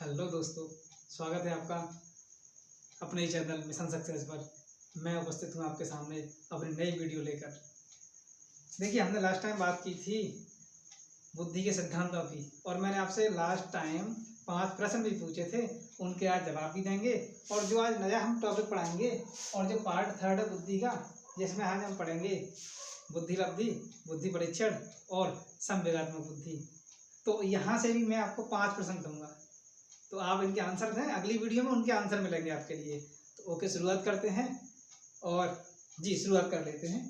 Hello दोस्तों, स्वागत है आपका अपने ही चैनल मिशन सक्सेस पर। मैं उपस्थित हूँ आपके सामने अपनी नई वीडियो लेकर। देखिए, हमने लास्ट टाइम बात की थी बुद्धि के सिद्धांतों की, और मैंने आपसे लास्ट टाइम 5 प्रश्न भी पूछे थे, उनके आज जवाब भी देंगे। और जो आज नया हम टॉपिक पढ़ाएंगे और जो पार्ट 3 है बुद्धि का, जिसमें आज हम पढ़ेंगे बुद्धि लब्धि, बुद्धि परीक्षण और संवेगात्मक बुद्धि। तो यहाँ से भी मैं आपको 5 प्रश्न दूंगा, तो आप इनके आंसर दें। अगली वीडियो में उनके आंसर मिलेंगे आपके लिए। तो ओके, शुरुआत करते हैं। और जी, शुरुआत कर लेते हैं।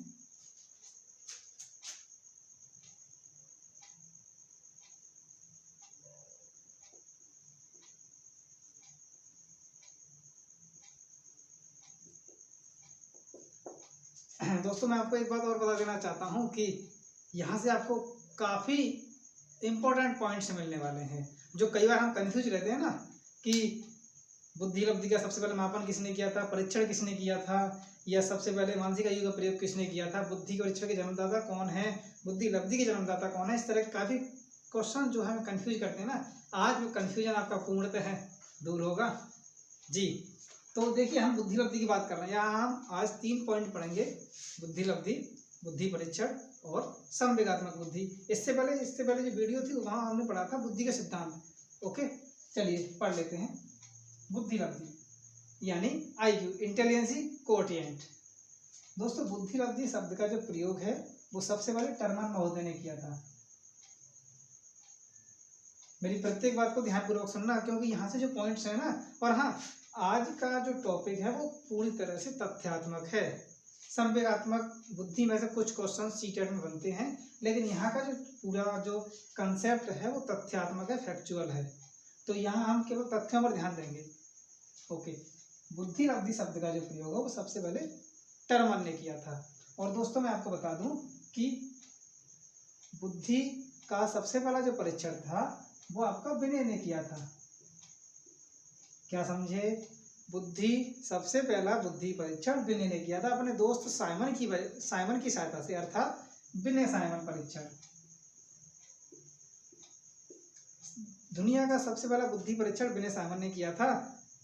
दोस्तों, मैं आपको एक बात और बता देना चाहता हूं कि यहाँ से आपको काफ़ी इम्पोर्टेंट पॉइंट्स मिलने वाले हैं। जो कई बार हम कंफ्यूज रहते हैं ना कि बुद्धि लब्धि का सबसे पहले मापन किसने किया था, परीक्षण किसने किया था, या सबसे पहले मानसिक आयु का प्रयोग किसने किया था, बुद्धि के परीक्षण के जन्मदाता कौन है, बुद्धि लब्धि के जन्मदाता कौन है। इस तरह के काफ़ी क्वेश्चन जो है कंफ्यूज करते हैं ना, आज वो कंफ्यूजन आपका पूर्णतः दूर होगा जी। तो देखिए, हम बुद्धि लब्धि की बात कर रहे हैं। यहाँ हम आज 3 पॉइंट पढ़ेंगे: बुद्धि लब्धि, बुद्धि परीक्षण और संवेगात्मक बुद्धि। इससे पहले जो वीडियो थी वहाँ हमने पढ़ा था बुद्धि का सिद्धांत। ओके, चलिए पढ़ लेते हैं। बुद्धि लब्धि यानी IQ, इंटेलिजेंसी कोएफिशिएंट। दोस्तों, बुद्धि लब्धि शब्द का जो प्रयोग है वो सबसे पहले टर्मन महोदय ने किया था। मेरी प्रत्येक बात को ध्यानपूर्वक सुनना, क्योंकि यहाँ से जो पॉइंट्स है ना, और हाँ, आज का जो टॉपिक है वो पूरी तरह से तथ्यात्मक है। संवेगात्मक बुद्धि में से कुछ क्वेश्चन सीटेट में बनते हैं, लेकिन यहाँ का जो पूरा जो कंसेप्ट है वो तथ्यात्मक है, फैक्चुअल है। तो यहाँ हम केवल तथ्यों पर ध्यान देंगे। ओके, बुद्धि लब्धि शब्द का जो प्रयोग है वो सबसे पहले टर्मन ने किया था। और दोस्तों, मैं आपको बता दूं कि बुद्धि का सबसे पहला जो परीक्षण था वो आपका विनय ने किया था। क्या समझे? बुद्धि सबसे पहला बुद्धि परीक्षण विनय ने किया था अपने दोस्त साइमन की सहायता से, अर्थात विनय साइमन परीक्षण। दुनिया का सबसे पहला बुद्धि परीक्षण विनय साइमन ने किया था।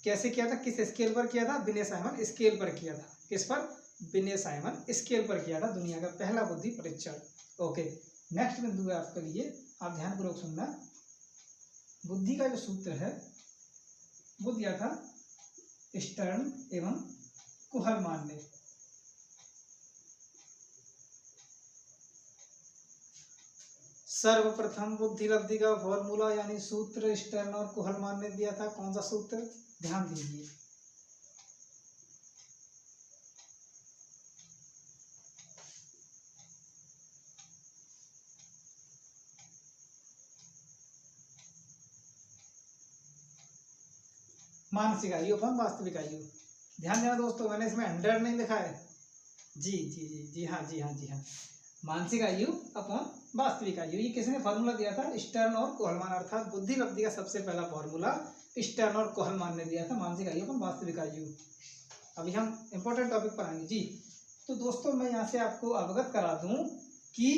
कैसे किया था, किस स्केल पर किया था? विनय साइमन स्केल पर किया था। किस पर? विनय साइमन स्केल पर किया था दुनिया का पहला बुद्धि परीक्षण। ओके, नेक्स्ट बिंदु है आपके लिए, आप ध्यानपूर्वक सुनना। बुद्धि का जो सूत्र है वो दिया था स्टर्न एवं कुहलमान ने। सर्वप्रथम बुद्धि लब्धि का फॉर्मूला यानी सूत्र स्टर्न और कुहलमान ने दिया था। कौन सा सूत्र? ध्यान दीजिए। मानसिक आयु अपन वास्तविक आयु। ध्यान देना दोस्तों, मैंने इसमें 100 नहीं लिखा है। जी जी जी जी हाँ, जी हाँ, जी हाँ। मानसिक आयु अपॉन वास्तविक आयु, ये किसने फॉर्मूला दिया था? स्टर्न और कोहलमान। अर्थात बुद्धि लब्धि का सबसे पहला फॉर्मूला स्टर्न और कोहलमान ने दिया था, मानसिक आयु अपॉन वास्तविक आयु। अभी हम इंपॉर्टेंट टॉपिक पर आएंगे जी। तो दोस्तों, मैं यहाँ से आपको अवगत करा दूं कि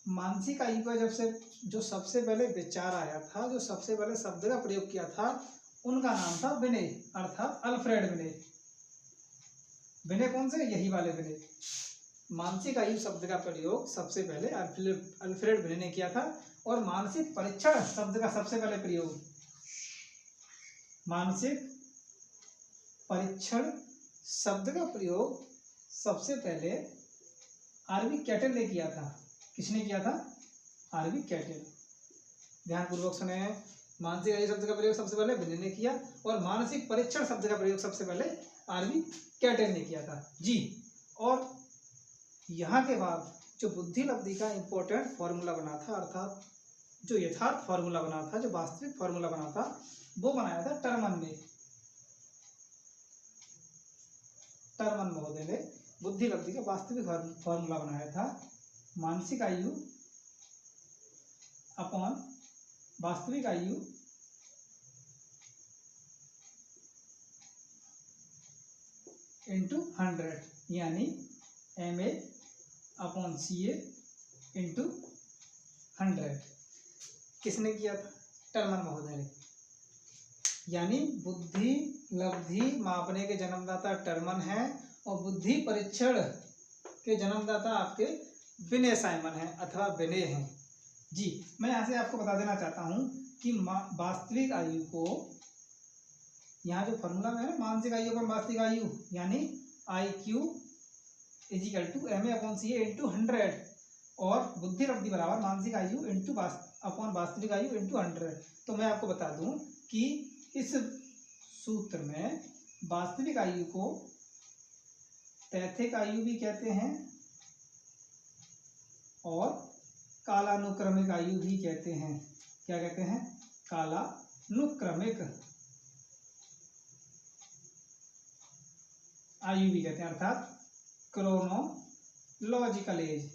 मानसिक आयु का जो सबसे पहले विचार आया था, जो सबसे पहले शब्द का प्रयोग किया था, उनका नाम था विनय, अर्थात अल्फ्रेड विनय। विनय कौन से? यही वाले विनय। मानसिक आयु शब्द का प्रयोग सबसे पहले अल्फ्रेड विनय ने किया था। और मानसिक परीक्षण शब्द का सबसे पहले प्रयोग, मानसिक परीक्षण शब्द का प्रयोग सबसे पहले आरवी कैटल ने किया था। किसने किया था? R B Cattell. ध्यानपूर्वक सुने। मानसिक आयु शब्द का प्रयोग सबसे पहले विनय ने किया, और मानसिक परीक्षण शब्द का प्रयोग सबसे पहले आरवी कैटल ने किया था जी। और यहाँ के बाद जो बुद्धि लब्धि का इंपॉर्टेंट फॉर्मूला बना था, अर्थात जो यथार्थ फॉर्मूला बना था, जो वास्तविक फॉर्मूला बना था, वो बनाया था टर्मन ने। टर्मन महोदय ने बुद्धि लब्धि का वास्तविक फॉर्मूला बनाया था। मानसिक आयु अपॉन वास्तविक आयु इंटू 100, यानी MA अपॉन CA इंटू 100। किसने किया था? टर्मन महोदय ने। यानी बुद्धि लब्धि मापने के जन्मदाता टर्मन है और बुद्धि परीक्षण के जन्मदाता आपके विनय साइमन है अथवा विनय है। जी, मैं यहाँ से आपको बता देना चाहता हूँ कि वास्तविक आयु को, यहाँ जो फॉर्मूला में है मानसिक आयु पर वास्तविक आयु, यानी IQ is equal to MA/CA into 100 और बुद्धि लब्धि बराबर मानसिक आयु इंटू अपॉन वास्तविक आयु इंटू 100। तो मैं आपको बता दूं कि इस सूत्र में वास्तविक आयु को तैथिक आयु भी कहते हैं और कालानुक्रमिक आयु भी कहते हैं। क्या कहते हैं? कालानुक्रमिक आयु भी कहते हैं, अर्थात क्रोनोलॉजिकल एज।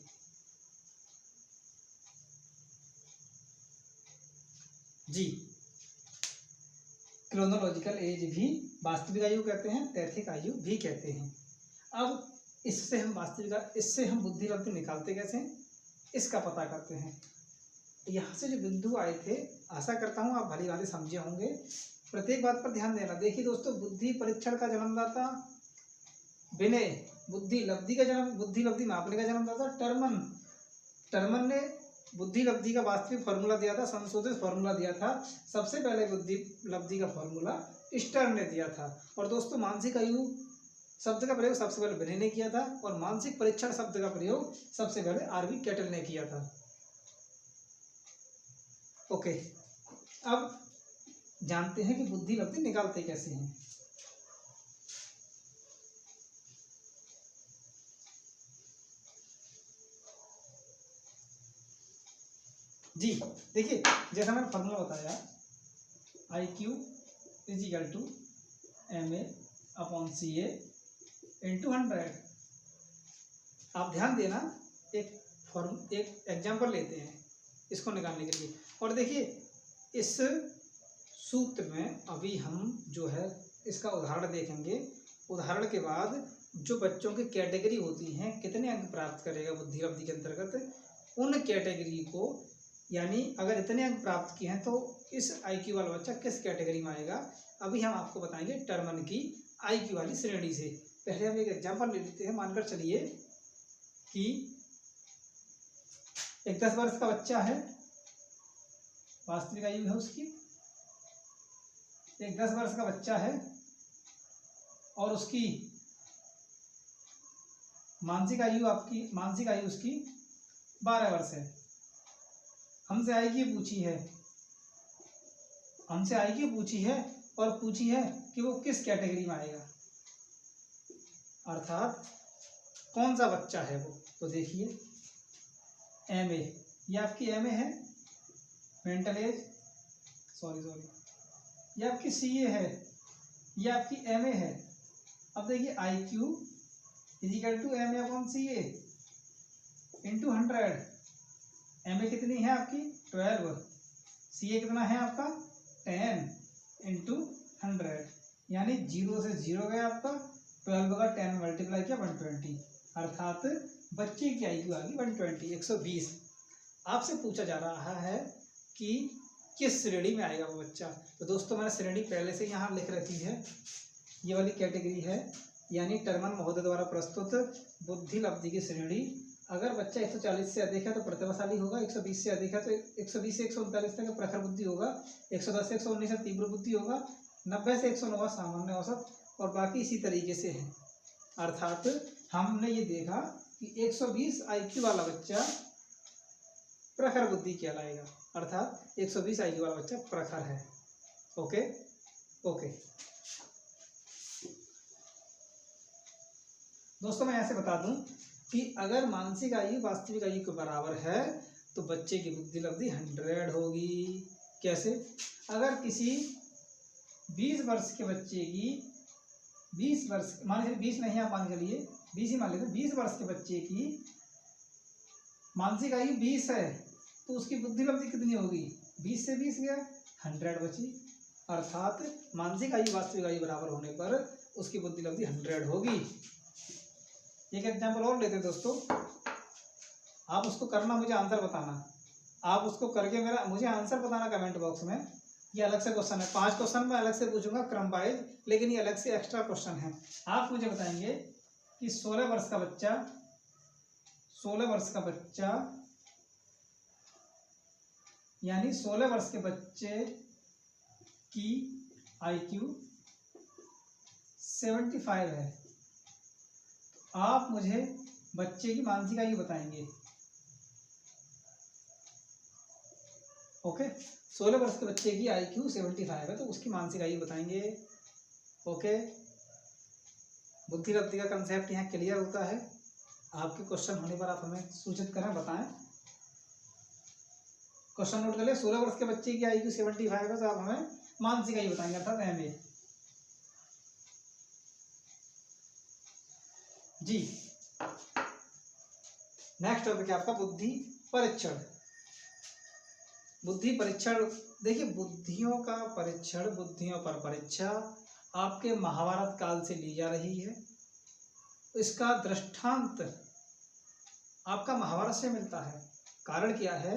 जी, क्रोनोलॉजिकल एज भी वास्तविक आयु कहते हैं, तैथिक आयु भी कहते हैं। अब इससे हम बुद्धि लब्धि निकालते कैसे हैं, इसका पता करते हैं। यहाँ से जो बिंदु आए थे, आशा करता हूँ आप भली भांति समझे होंगे। प्रत्येक बात पर ध्यान देना। देखिए दोस्तों, बुद्धि परीक्षण का जन्मदाता विनय, बुद्धि लब्धि मापने का जन्मदाता टर्मन ने बुद्धि लब्धि का वास्तविक फॉर्मूला दिया था, संशोधित फॉर्मूला दिया था। सबसे पहले बुद्धि लब्धि का फॉर्मूला स्टर्न ने दिया था। और दोस्तों, मानसिक आयु शब्द का प्रयोग सबसे पहले विनय ने किया था और मानसिक परीक्षण शब्द का प्रयोग सबसे पहले आरवी कैटल ने किया था। ओके, अब जानते हैं कि बुद्धि लब्धि निकालते कैसे हैं। जी, देखिए, जैसा मैंने फॉर्मूला बताया, IQ is equal to MA/CA into 100। आप ध्यान देना, एक एग्जाम्पल लेते हैं इसको निकालने के लिए। और देखिए, इस सूत्र में अभी हम जो है इसका उदाहरण देखेंगे। उदाहरण के बाद जो बच्चों की कैटेगरी होती हैं, कितने अंक प्राप्त करेगा बुद्धि लब्धि के अंतर्गत, उन कैटेगरी को, यानी अगर इतने अंक प्राप्त किए हैं तो इस IQ वाला बच्चा किस कैटेगरी में आएगा, अभी हम आपको बताएंगे टर्मन की IQ वाली श्रेणी से। पहले हम एक एग्जांपल ले लेते हैं। मानकर चलिए कि एक 10 वर्ष का बच्चा है, वास्तविक आयु है उसकी, एक 10 वर्ष का बच्चा है और उसकी मानसिक आयु उसकी 12 वर्ष है। हमसे IQ पूछी है और पूछी है कि वो किस कैटेगरी में आएगा, अर्थात कौन सा बच्चा है वो। तो देखिए, MA, ये आपकी MA है, मेंटल एज, ये आपकी CA है, ये आपकी MA है। अब देखिए, IQ is equal to MA/CA into 100। MA कितनी है आपकी? 12। CA कितना है आपका? 10 इंटू 100, यानी 0 से 0 गया आपका, 12 का 10 मल्टीप्लाई किया 120, अर्थात बच्चे की IQ आ गई 120, 120। आपसे पूछा जा रहा है कि किस श्रेणी में आएगा वो बच्चा। तो दोस्तों, मैंने श्रेणी पहले से यहाँ लिख रखी है, ये वाली कैटेगरी है, यानी टर्मन महोदय द्वारा प्रस्तुत बुद्धि लब्धि की श्रेणी। अगर बच्चा 140 से अधिक है तो प्रतिभाशाली होगा, 120 से अधिक है तो 120 से 139 तक प्रखर बुद्धि होगा, 110 से 119 तीव्र बुद्धि होगा, 90 से 109 सामान्य औसत, और बाकी इसी तरीके से है। अर्थात हमने ये देखा कि 120 IQ वाला बच्चा प्रखर बुद्धि कहलाएगा, अर्थात 120 IQ वाला बच्चा प्रखर है। ओके। दोस्तों, मैं ऐसे बता दूं कि अगर मानसिक आयु वास्तविक आयु के बराबर है तो बच्चे की बुद्धि लब्धि 100 होगी। कैसे? अगर किसी 20 वर्ष के बच्चे की 20 वर्ष, मान लीजिए 20 नहीं, आप मान चलिए 20 ही मान लेते, 20 वर्ष के बच्चे की मानसिक आयु 20 है तो उसकी बुद्धि लब्धि कितनी होगी? 20 से 20 गया, 100 बची, अर्थात मानसिक आयु वास्तविक आयु बराबर होने पर उसकी बुद्धि लब्धि 100 होगी। एक एग्जाम्पल और लेते हैं दोस्तों, आप उसको करना, मुझे आंसर बताना, आप उसको करके मुझे आंसर बताना कमेंट बॉक्स में ये अलग से क्वेश्चन है, 5 क्वेश्चन मैं अलग से पूछूंगा क्रम वाइज, लेकिन ये अलग से एक्स्ट्रा क्वेश्चन है। आप मुझे बताएंगे कि 16 वर्ष का बच्चा, 16 वर्ष का बच्चा यानी 16 वर्ष के बच्चे की IQ 75 है। आप मुझे बच्चे की मानसिक आयु बताएंगे। ओके, 16 वर्ष के बच्चे की IQ 75 है तो उसकी मानसिक आयु बताएंगे। ओके, बुद्धि लब्धि का कंसेप्ट यहाँ क्लियर होता है। आपके क्वेश्चन होने पर आप हमें सूचित करें, बताएं। क्वेश्चन नोट कर ले, 16 वर्ष के बच्चे की IQ 75 है तो आप हमें मानसिक आयु बताएंगे, अर्थात MA। जी, नेक्स्ट टॉपिक है आपका बुद्धि परीक्षण। बुद्धि परीक्षण, देखिए बुद्धियों का परीक्षण, बुद्धियों पर परीक्षा आपके महाभारत काल से ली जा रही है। इसका दृष्टांत आपका महाभारत से मिलता है। कारण क्या है,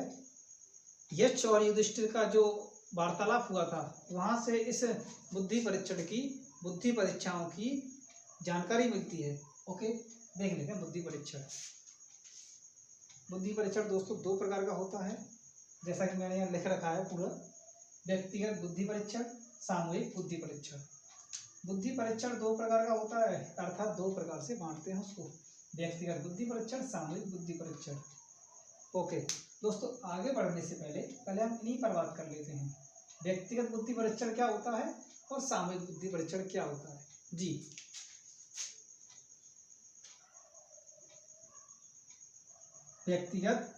यक्ष और युधिष्ठिर का जो वार्तालाप हुआ था वहां से इस बुद्धि परीक्षण की, बुद्धि परीक्षाओं की जानकारी मिलती है। ओके, देख लेते हैं बुद्धि परीक्षण। बुद्धि परीक्षण दोस्तों 2 प्रकार का होता है, जैसा कि मैंने यहाँ लिख रखा है पूरा। व्यक्तिगत बुद्धि परीक्षण, सामूहिक बुद्धि परीक्षण। बुद्धि परीक्षण 2 प्रकार का होता है, अर्थात 2 प्रकार से बांटते हैं उसको, व्यक्तिगत बुद्धि परीक्षण, सामूहिक बुद्धि परीक्षण। ओके दोस्तों, आगे बढ़ने से पहले हम इन्हीं पर बात कर लेते हैं। व्यक्तिगत बुद्धि परीक्षण क्या होता है और सामूहिक बुद्धि परीक्षण क्या होता है। जी, व्यक्तिगत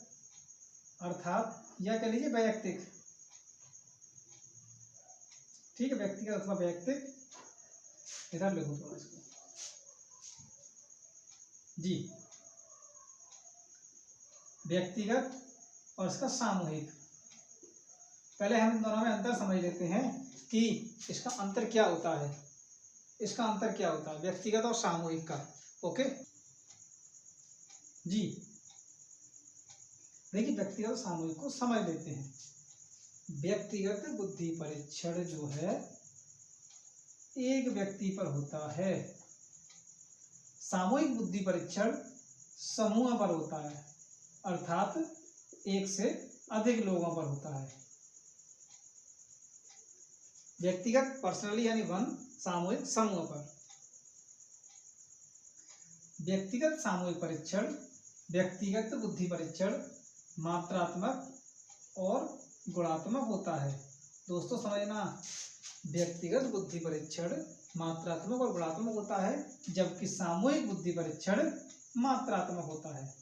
अर्थात या कह लीजिए वैयक्तिक, ठीक है, व्यक्तिगत अथवा वैयक्तिक, इधर लिखो थोड़ा इसको। जी, व्यक्तिगत और इसका सामूहिक। पहले हम इन दोनों में अंतर समझ लेते हैं कि इसका अंतर क्या होता है। इसका अंतर क्या होता है व्यक्तिगत और सामूहिक का। ओके जी, देखिए व्यक्तिगत और सामूहिक को समझ लेते हैं। व्यक्तिगत बुद्धि परीक्षण जो है एक व्यक्ति पर होता है, सामूहिक बुद्धि परीक्षण समूह पर होता है, अर्थात एक से अधिक लोगों पर होता है। व्यक्तिगत पर्सनली यानी 1, सामूहिक समूह पर। व्यक्तिगत सामूहिक परीक्षण, व्यक्तिगत बुद्धि परीक्षण मात्रात्मक और गुणात्मक होता है। दोस्तों समझना, व्यक्तिगत बुद्धि परीक्षण मात्रात्मक और गुणात्मक होता है, जबकि सामूहिक बुद्धि परीक्षण मात्रात्मक होता है।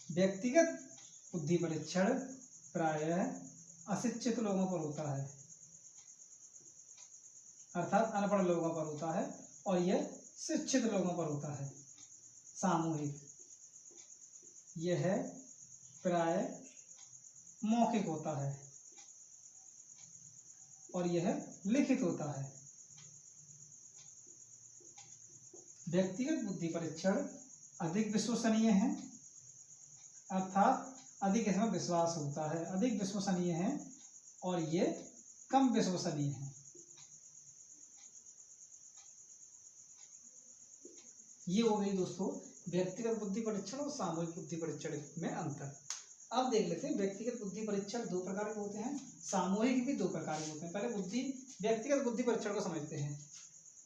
व्यक्तिगत बुद्धि परीक्षण प्रायः अशिक्षित लोगों पर होता है, अर्थात अनपढ़ लोगों पर होता है, और यह शिक्षित लोगों पर होता है। सामूहिक यह प्रायः मौखिक होता है और यह लिखित होता है। व्यक्तिगत बुद्धि परीक्षण अधिक विश्वसनीय है, अर्थात अधिक इसमें विश्वास होता है, अधिक विश्वसनीय है, और ये कम विश्वसनीय है। ये हो गई दोस्तों व्यक्तिगत बुद्धि परीक्षण और सामूहिक बुद्धि परीक्षण में अंतर। अब देख लेते हैं व्यक्तिगत बुद्धि परीक्षण 2 प्रकार के होते हैं, सामूहिक भी 2 प्रकार के होते हैं। पहले व्यक्तिगत बुद्धि परीक्षण को समझते हैं।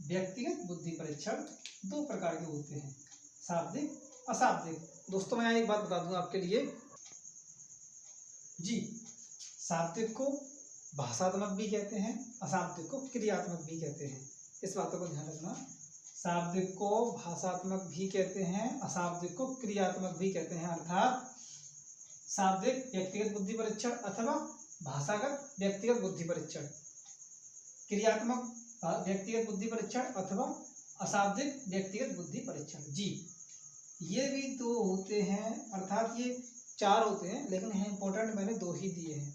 व्यक्तिगत बुद्धि परीक्षण 2 प्रकार के होते हैं, शाब्दिक, अशाब्दिक। दोस्तों मैं एक बात बता दूं आपके लिए, जी शाब्दिक को भाषात्मक भी कहते हैं, अशाब्दिक को क्रियात्मक भी कहते हैं। इस बातों को ध्यान रखना, शाब्दिक को भाषात्मक भी कहते हैं, अशाब्दिक को क्रियात्मक भी कहते हैं। अर्थात शाब्दिक व्यक्तिगत बुद्धि परीक्षण अथवा भाषागत व्यक्तिगत बुद्धि परीक्षण, क्रियात्मक व्यक्तिगत बुद्धि परीक्षण अथवा अशाब्दिक व्यक्तिगत बुद्धि परीक्षण। जी, ये भी 2 होते हैं, अर्थात ये 4 होते हैं, लेकिन यहाँ इंपॉर्टेंट मैंने 2 ही दिए हैं।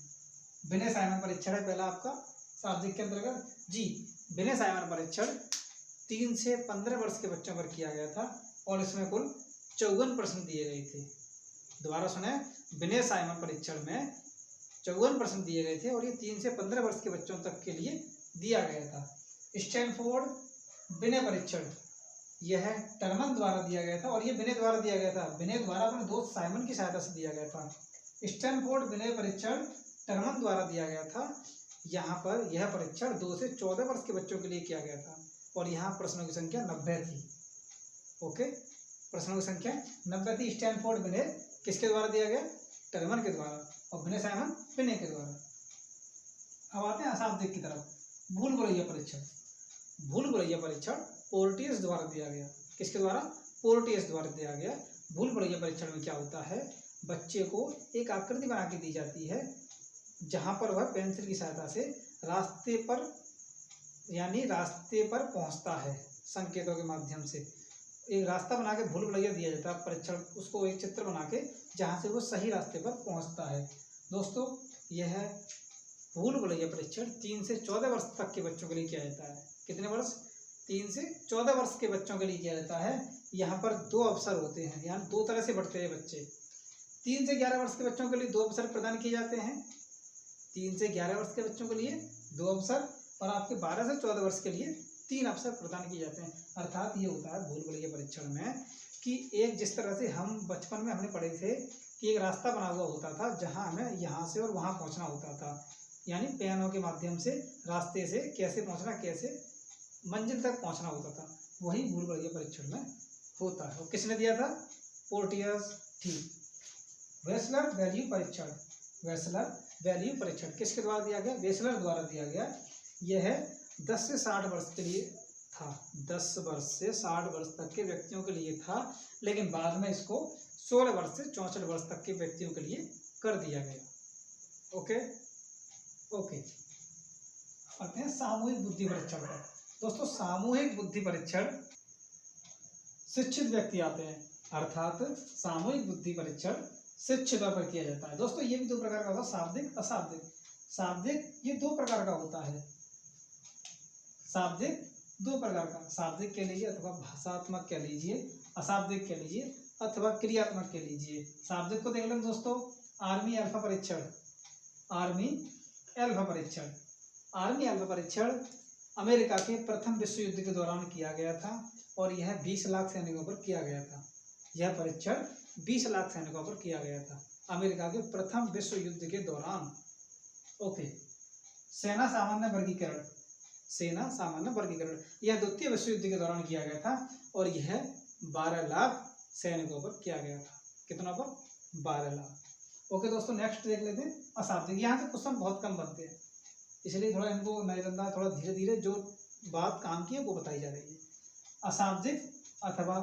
विनय साइमन परीक्षण है पहला आपका शाब्दिक के अंतर्गत। जी, विनय साइमन परीक्षण 3 से 15 वर्ष के बच्चों पर किया गया था और इसमें कुल 54 प्रश्न दिए गए थे। दोबारा सुने, विनय साइमन परीक्षण में 54 प्रश्न दिए गए थे और ये 3 से 15 वर्ष के बच्चों तक के लिए दिया गया था। स्टैनफोर्ड विनय परीक्षण यह टर्मन द्वारा दिया गया था और ये विनय द्वारा दिया गया था। विनय द्वारा अपने दोस्त साइमन की सहायता से दिया गया था। स्टैनफोर्ड विनय परीक्षण टर्मन द्वारा दिया गया था। यहाँ पर यह परीक्षण 2 से 14 वर्ष के बच्चों के लिए किया गया था और यहाँ प्रश्नों की संख्या 90 थी। ओके, प्रश्नों की संख्या 90 थी। स्टैनफोर्ड विनय किसके द्वारा दिया गया? टर्मन के द्वारा, और विनय साइमन विनय के द्वारा। अब आते हैं अशाब्दिक की तरफ। भूल भुलैया परीक्षण। भूल भुलैया परीक्षण पोर्टियस द्वारा दिया गया। किसके द्वारा? पोर्टियस द्वारा दिया गया। भूल भुलैया परीक्षण में क्या होता है, बच्चे को एक आकृति बना के दी जाती है जहां पर वह पेंसिल की सहायता से रास्ते पर पहुंचता है। संकेतों के माध्यम से एक रास्ता बना के भूल भुलैया दिया जाता है परीक्षण, उसको एक चित्र बना के जहां से वो सही रास्ते पर पहुंचता है। दोस्तों, यह भूल भुलैया परीक्षण 3 से 14 वर्ष तक के बच्चों के लिए किया जाता है। कितने वर्ष? 3 से 14 वर्ष के बच्चों के लिए किया जाता है। यहाँ पर 2 अवसर होते हैं, यहाँ 2 तरह से बढ़ते हैं बच्चे। 3 से 11 वर्ष के बच्चों के लिए 2 अवसर प्रदान किए जाते हैं। 3 से 11 वर्ष के बच्चों के लिए 2 अवसर, और आपके 12 से 14 वर्ष के लिए 3 अवसर प्रदान किए जाते हैं। अर्थात ये होता है भूल भुलैया परीक्षण में कि एक, जिस तरह से हम बचपन में हमने पढ़े थे कि एक रास्ता बना हुआ होता था जहाँ हमें यहाँ से और वहाँ पहुँचना होता था, यानी पेनों के माध्यम से रास्ते से कैसे पहुँचना, कैसे मंजिल तक पहुँचना होता था, वही भूल भुलैया परीक्षण में होता है। और किसने दिया था? पोर्टियस। ठीक। वेसलर वैल्यू परीक्षण। वेसलर वैल्यू परीक्षण किसके द्वारा दिया गया? वेसलर द्वारा दिया गया। यह 10 से 60 वर्ष के लिए था। 10 वर्ष से 60 वर्ष तक के व्यक्तियों के लिए था, लेकिन बाद में इसको 16 वर्ष से 64 वर्ष तक के व्यक्तियों के लिए कर दिया गया। ओके ओके, आते हैं सामूहिक बुद्धि परीक्षण पर। दोस्तों, सामूहिक बुद्धि परीक्षण शिक्षित व्यक्ति आते हैं, अर्थात सामूहिक बुद्धि परीक्षण शिक्षितों पर किया जाता है। दोस्तों, ये भी 2 प्रकार का होता है, शाब्दिक अशाब्दिक। शाब्दिक ये 2 प्रकार का होता है। शाब्दिक 2 प्रकार का, शाब्दिक कह लीजिए अथवा भाषात्मक कह लीजिए, अशाब्दिक कह लीजिए अथवा क्रियात्मक कह लीजिए। शाब्दिक को देख लें दोस्तों, आर्मी अल्फा परीक्षण। आर्मी अल्फा परीक्षण। आर्मी अल्फा परीक्षण अमेरिका के प्रथम विश्व युद्ध के दौरान किया गया था और यह 20 लाख सैनिकों पर किया गया था। यह परीक्षण 20 लाख सैनिकों पर किया गया था अमेरिका के प्रथम विश्व युद्ध के दौरान। ओके। सेना सामान्य वर्गीकरण। सेना सामान्य वर्गीकरण यह द्वितीय विश्व युद्ध के दौरान किया गया था और यह 12 लाख सैनिकों पर किया गया था। कितना पर? 12 लाख। ओके दोस्तों, नेक्स्ट देख लेते हैं अशाब्दिक। यहाँ से क्वेश्चन बहुत कम बनते हैं, इसलिए थोड़ा इनको नजरअंदाज, थोड़ा धीरे धीरे जो बात काम की है वो बताई जा रही है। अशाब्दिक अथवा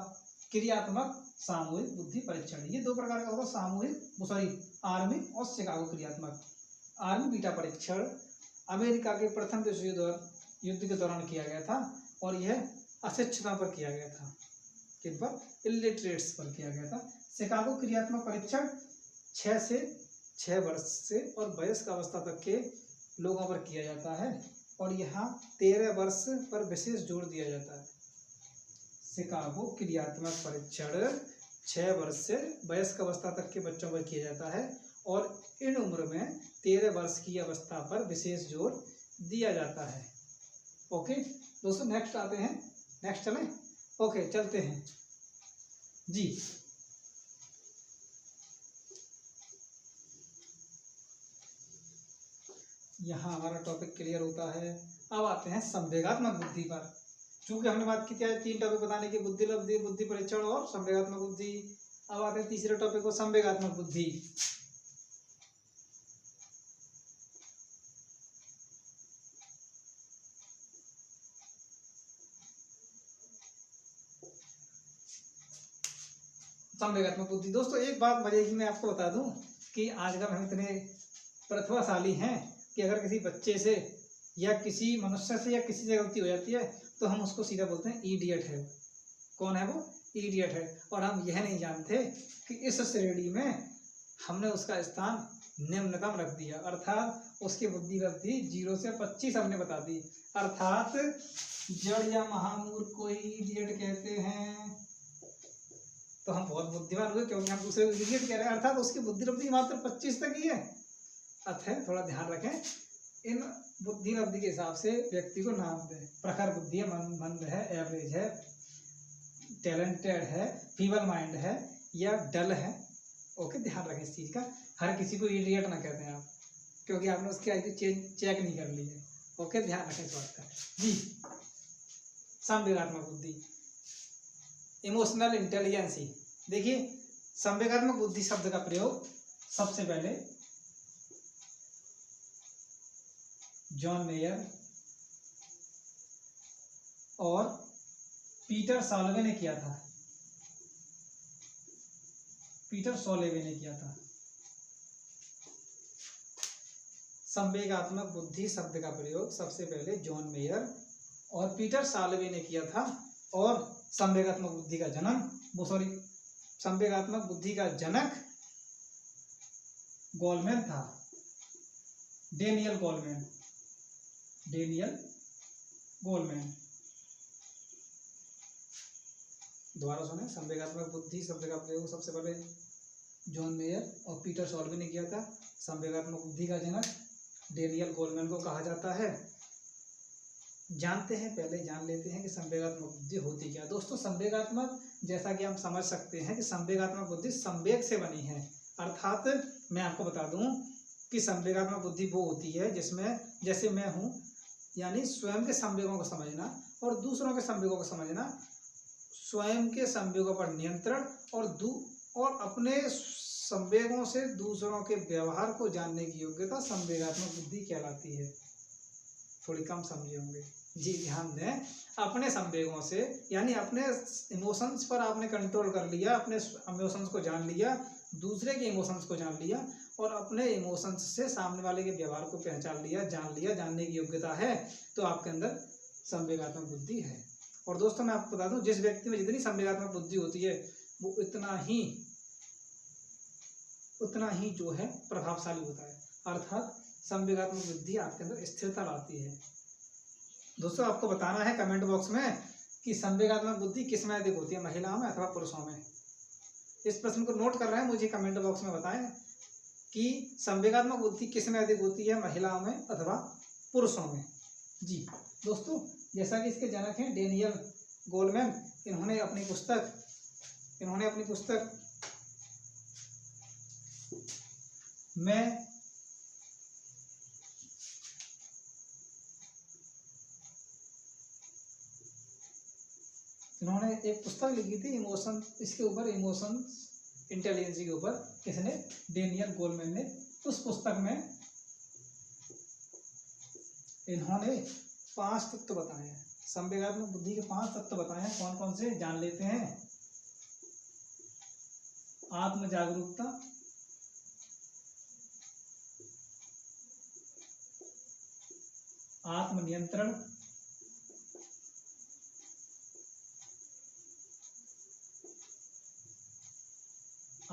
क्रियात्मक सामूहिक बुद्धि परीक्षण, ये 2 प्रकार का होगा, सामूहिक आर्मी और शिकागो क्रियात्मक। आर्मी बीटा परीक्षण अमेरिका के प्रथम विश्व युद्ध के दौरान किया गया था और यह अशिक्षितों पर किया गया था। किन पर? इलिटरेट्स पर किया गया था। शिकागो क्रियात्मक परीक्षण 6 से 6 वर्ष से और वयस्क अवस्था तक के लोगों पर किया जाता है और यहाँ 13 वर्ष पर विशेष जोर दिया जाता है। शिकागो क्रियात्मक परीक्षण 6 वर्ष से वयस्क अवस्था तक के बच्चों पर किया जाता है और इन उम्र में 13 वर्ष की अवस्था पर विशेष जोर दिया जाता है। ओके दोस्तों, नेक्स्ट आते हैं। नेक्स्ट चलें? ओके, चलते हैं जी। यहाँ हमारा टॉपिक क्लियर होता है। अब आते हैं संवेगात्मक बुद्धि पर। चूंकि हमने बात की थी 3 टॉपिक बताने की, बुद्धि लब्धि, बुद्धि परीक्षण और संवेगात्मक बुद्धि। अब आते हैं तीसरे टॉपिक को, संवेगात्मक बुद्धि। संवेगात्मक बुद्धि। दोस्तों, एक बात मजे की मैं आपको बता दूं कि आजकल हम इतने प्रतिभाशाली हैं कि अगर किसी बच्चे से या किसी मनुष्य से या किसी से गलती हो जाती है तो हम उसको सीधा बोलते हैं इडियट है। कौन है वो? इडियट है। और हम यह नहीं जानते कि इस श्रेणी में हमने उसका स्थान निम्नतम रख दिया, अर्थात उसकी बुद्धि लब्धि 0 से 25 हमने बता दी। अर्थात जड़ या महामूर्ख को इडियट कहते हैं। तो हम बहुत बुद्धिमान हुए, क्योंकि हम दूसरे को इडियट कह रहे हैं, अर्थात उसकी बुद्धि लब्धि मात्र 25 तक ही है। अतः थोड़ा ध्यान रखें, इन बुद्धि लब्धि के हिसाब से व्यक्ति को नाम दें। प्रखर बुद्धि है, मंद है, एवरेज है, टैलेंटेड है, फीबल माइंड है या डल है। ओके, ध्यान रखें इस चीज का। हर किसी को इडियट ना कहते हैं आप, क्योंकि आपने उसकी आईक्यू चेक नहीं कर ली है। ओके, ध्यान रखें इस बात का। जी, संवेगात्मक बुद्धि, इमोशनल इंटेलिजेंसी। देखिए, संवेगात्मक बुद्धि शब्द का प्रयोग सबसे पहले जॉन मेयर और पीटर सॉल्वे ने किया था। पीटर सॉल्वे ने किया था। संवेगात्मक बुद्धि शब्द का प्रयोग सबसे पहले जॉन मेयर और पीटर सॉल्वे ने किया था। और संवेगात्मक बुद्धि का संवेगात्मक बुद्धि का जनक गोलमैन था, डेनियल गोलमैन। दोबारा सुने, संवेगात्मक बुद्धि शब्द का प्रयोग सबसे पहले जॉन मेयर और पीटर सॉल्वे ने किया था। संवेगात्मक बुद्धि का जनक डेनियल गोलमैन को कहा जाता है। पहले जान लेते हैं कि संवेगात्मक बुद्धि होती क्या। दोस्तों, संवेगात्मक, जैसा कि हम समझ सकते हैं कि संवेगात्मक बुद्धि संवेग से बनी है। अर्थात मैं आपको बता दूं कि संवेगात्मक बुद्धि वो होती है जिसमें, जैसे मैं हूं, यानी स्वयं के संवेगों को समझना और दूसरों के संवेगों को समझना, स्वयं के संवेगों पर नियंत्रण और अपने संवेगों से दूसरों के व्यवहार को जानने की योग्यता संवेगात्मक बुद्धि कहलाती है। थोड़ी कम समझे होंगे। जी, ध्यान दें, अपने संवेगों से, यानी अपने इमोशंस पर आपने कंट्रोल कर लिया, अपने इमोशंस को जान लिया, दूसरे के इमोशंस को जान लिया और अपने इमोशंस से सामने वाले के व्यवहार को पहचान लिया, जानने की योग्यता है, तो आपके अंदर संवेगात्मक बुद्धि है। और दोस्तों, मैं आपको बता दूं, जिस व्यक्ति में जितनी संवेगात्मक बुद्धि होती है वो उतना ही जो है प्रभावशाली होता है। अर्थात संवेगात्मक बुद्धि आपके अंदर स्थिरता लाती है। दोस्तों, आपको बताना है कमेंट बॉक्स में कि संवेगात्मक बुद्धि किस में अधिक होती है, महिलाओं में अथवा पुरुषों में। इस प्रश्न को नोट कर रहे हैं, मुझे कमेंट बॉक्स में बताएं कि संवेगात्मक बुद्धि किस में अधिक होती है, महिलाओं में अथवा पुरुषों में। जी दोस्तों, जैसा कि इसके जनक हैं डेनियल गोलमैन, इन्होंने अपनी पुस्तक में इन्होंने एक पुस्तक लिखी थी इमोशन, इसके ऊपर, इमोशन इंटेलिजेंसी के ऊपर। किसने? डेनियल गोलमैन ने। उस पुस्तक में इन्होंने 5 तत्व बताए हैं, संवेगात्मक बुद्धि के 5 तत्व बताए हैं। कौन कौन से जान लेते हैं। आत्म जागरूकता, आत्म नियंत्रण,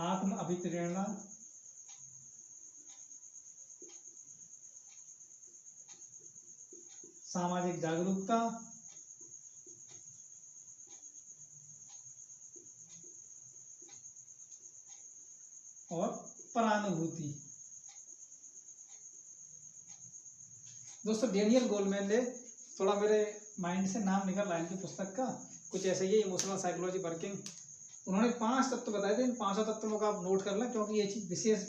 आत्म अभिप्रेरणा, सामाजिक जागरूकता और परानुभूति। दोस्तों, डेनियल गोलमैन ने, थोड़ा मेरे माइंड से नाम निकल रहा है इनकी पुस्तक का, कुछ ऐसे ही, इमोशनल साइकोलॉजी वर्किंग। उन्होंने 5 तत्व बताए थे। इन 5 तत्वों का आप नोट कर लें, क्योंकि ये चीज विशेष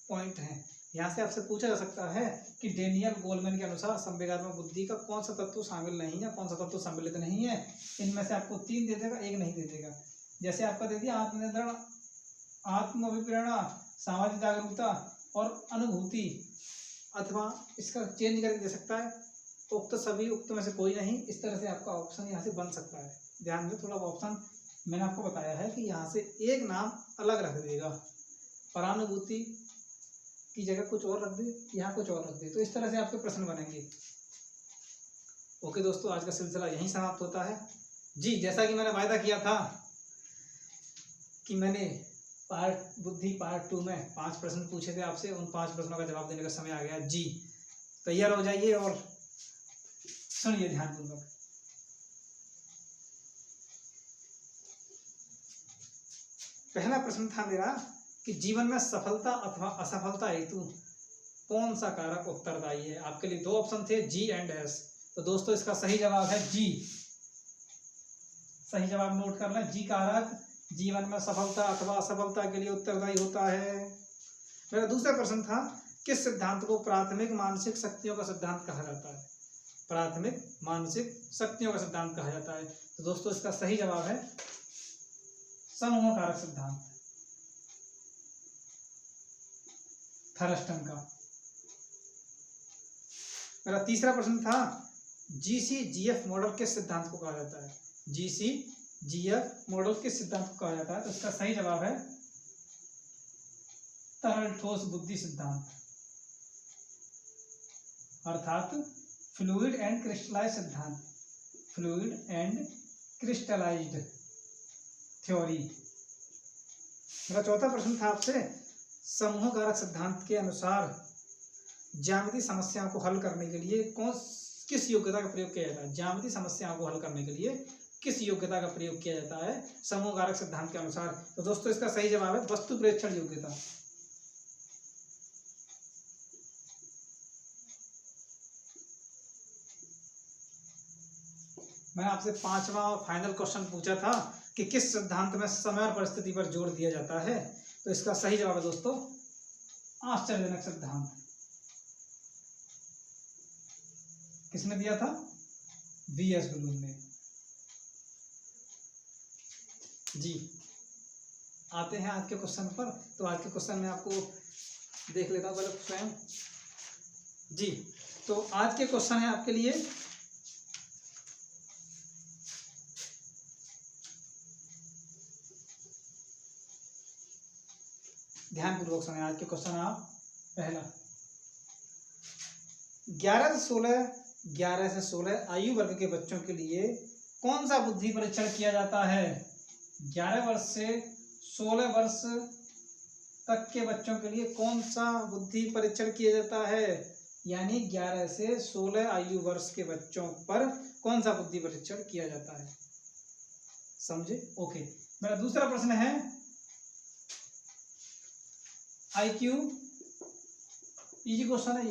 पॉइंट है। यहाँ से आपसे पूछा जा सकता है कि डेनियल गोलमैन के अनुसार संवेगात्मक बुद्धि का कौन सा तत्व शामिल नहीं है, कौन सा तत्व सम्मिलित नहीं है। इनमें से आपको 3 दे देगा, 1 नहीं दे देगा। जैसे आपका दे दिया आत्मनियंत्रण, आत्म अभिप्रेरणा, सामाजिक जागरूकता और अनुभूति, अथवा इसका चेंज करके दे सकता है, उक्त सभी, उक्त में से कोई नहीं। इस तरह से आपका ऑप्शन यहाँ से बन सकता है। ध्यान दें, थोड़ा ऑप्शन मैंने आपको बताया है कि यहाँ से एक नाम अलग रख देगा, परानुभूति की जगह कुछ और रख दे, यहाँ कुछ और रख दे, तो इस तरह से आपके प्रश्न बनेंगे। ओके दोस्तों, आज का सिलसिला यहीं समाप्त होता है। जी, जैसा कि मैंने वायदा किया था कि मैंने बुद्धि पार्ट 2 में 5 प्रश्न पूछे थे आपसे, उन 5 प्रश्नों का जवाब देने का समय आ गया। जी, तैयार हो जाइए और सुनिए ध्यानपूर्वक। पहला प्रश्न था मेरा कि जीवन में सफलता अथवा असफलता हेतु कौन सा कारक उत्तरदायी है। आपके लिए दो ऑप्शन थे, जी एंड एस। तो दोस्तों इसका सही जवाब है जी। सही जवाब नोट कर लें, जी कारक जीवन में सफलता अथवा असफलता के लिए उत्तरदायी होता है। मेरा दूसरा प्रश्न था, किस सिद्धांत को प्राथमिक मानसिक शक्तियों का सिद्धांत कहा जाता है। प्राथमिक मानसिक शक्तियों का सिद्धांत कहा जाता है। तो दोस्तों इसका सही जवाब है समूह कारक सिद्धांत, थर्स्टन का। मेरा तीसरा प्रश्न था, GCGF मॉडल किस सिद्धांत को कहा जाता है। GCGF मॉडल किस सिद्धांत को कहा जाता है। तो इसका सही जवाब है तरल ठोस बुद्धि सिद्धांत, अर्थात फ्लूइड एंड क्रिस्टलाइज सिद्धांत, फ्लूइड एंड क्रिस्टलाइज्ड थ्योरी। मेरा चौथा प्रश्न था आपसे, समूह कारक सिद्धांत के अनुसार ज्यामितीय समस्याओं को हल करने के लिए किस योग्यता का प्रयोग किया जाता है। ज्यामितीय समस्याओं को हल करने के लिए किस योग्यता का प्रयोग किया जाता है समूह कारक सिद्धांत के अनुसार। तो दोस्तों इसका सही जवाब है वस्तु प्रेक्षण योग्यता। मैंने आपसे पांचवा और फाइनल क्वेश्चन पूछा था कि किस सिद्धांत में समय और परिस्थिति पर जोर दिया जाता है। तो इसका सही जवाब है दोस्तों आश्चर्यजनक सिद्धांत। किसने दिया था, वीएस ब्लूम ने। जी आते हैं आज के क्वेश्चन पर। तो आज के क्वेश्चन में आपको देख लेता हूं पहले स्वयं। जी तो आज के क्वेश्चन है आपके लिए, ध्यानपूर्वक सुने आज के क्वेश्चन। आप पहला, 11 से 16 आयु वर्ग के बच्चों के लिए कौन सा बुद्धि परीक्षण किया जाता है। 11 वर्ष से 16 वर्ष तक के बच्चों के लिए कौन सा बुद्धि परीक्षण किया जाता है। यानी 11 से 16 आयु वर्ष के बच्चों पर कौन सा बुद्धि परीक्षण किया जाता है। समझे? ओके। मेरा दूसरा प्रश्न है, IQ इजी क्वेश्चन है,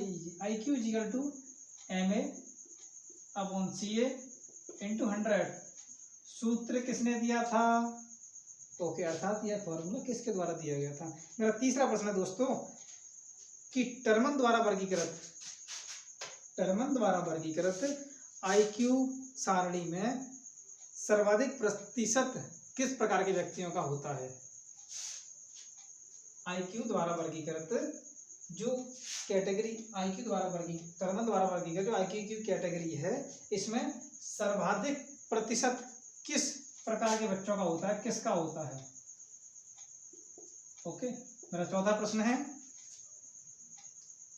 IQ is equal to MA upon CA into 100 सूत्र किसने दिया था। ओके अर्थात यह फॉर्मूला किसके द्वारा दिया गया था। मेरा तीसरा प्रश्न है दोस्तों कि टर्मन द्वारा वर्गीकृत IQ सारणी में सर्वाधिक प्रतिशत किस प्रकार के व्यक्तियों का होता है। IQ द्वारा वर्गीकृत जो कैटेगरी टर्मन द्वारा वर्गीकृत जो IQ की कैटेगरी है, इसमें सर्वाधिक प्रतिशत किस प्रकार के बच्चों का होता है, किसका होता है। ओके। मेरा चौथा प्रश्न है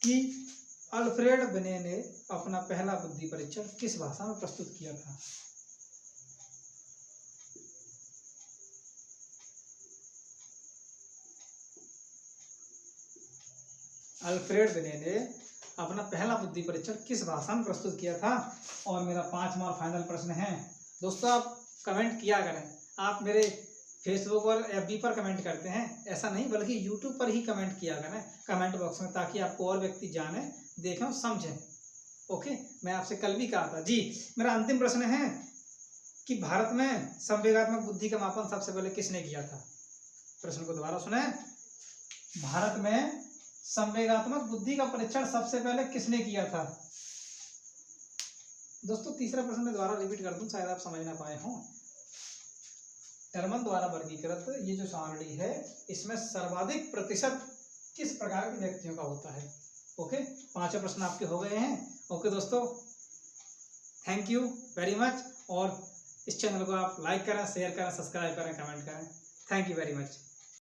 कि अल्फ्रेड बिने ने अपना पहला बुद्धि परीक्षण किस भाषा में प्रस्तुत किया था। अल्फ्रेड बिने ने अपना पहला बुद्धि परीक्षण किस भाषा में प्रस्तुत किया था। और मेरा पांचवा और फाइनल प्रश्न है दोस्तों, आप कमेंट किया करें। आप मेरे फेसबुक और FB पर कमेंट करते हैं, ऐसा नहीं बल्कि यूट्यूब पर ही कमेंट किया करें कमेंट बॉक्स में, ताकि आपको और व्यक्ति जाने, देखें और समझें। ओके। मैं आपसे कल भी कहा था। जी मेरा अंतिम प्रश्न है कि भारत में संवेगात्मक बुद्धि का मापन सबसे पहले किसने किया था। प्रश्न को दोबारा सुने, भारत में संवेगात्मक बुद्धि का परीक्षण सबसे पहले किसने किया था। दोस्तों तीसरा प्रश्न मैं दोबारा रिपीट कर दूं, शायद आप समझ ना पाए हों। टर्मन द्वारा वर्गीकृत ये जो सारणी है, इसमें सर्वाधिक प्रतिशत किस प्रकार के व्यक्तियों का होता है। ओके, पांचों प्रश्न आपके हो गए हैं। ओके दोस्तों, थैंक यू वेरी मच। और इस चैनल को आप लाइक करें, शेयर करें, सब्सक्राइब करें, कमेंट करें। Thank you very much.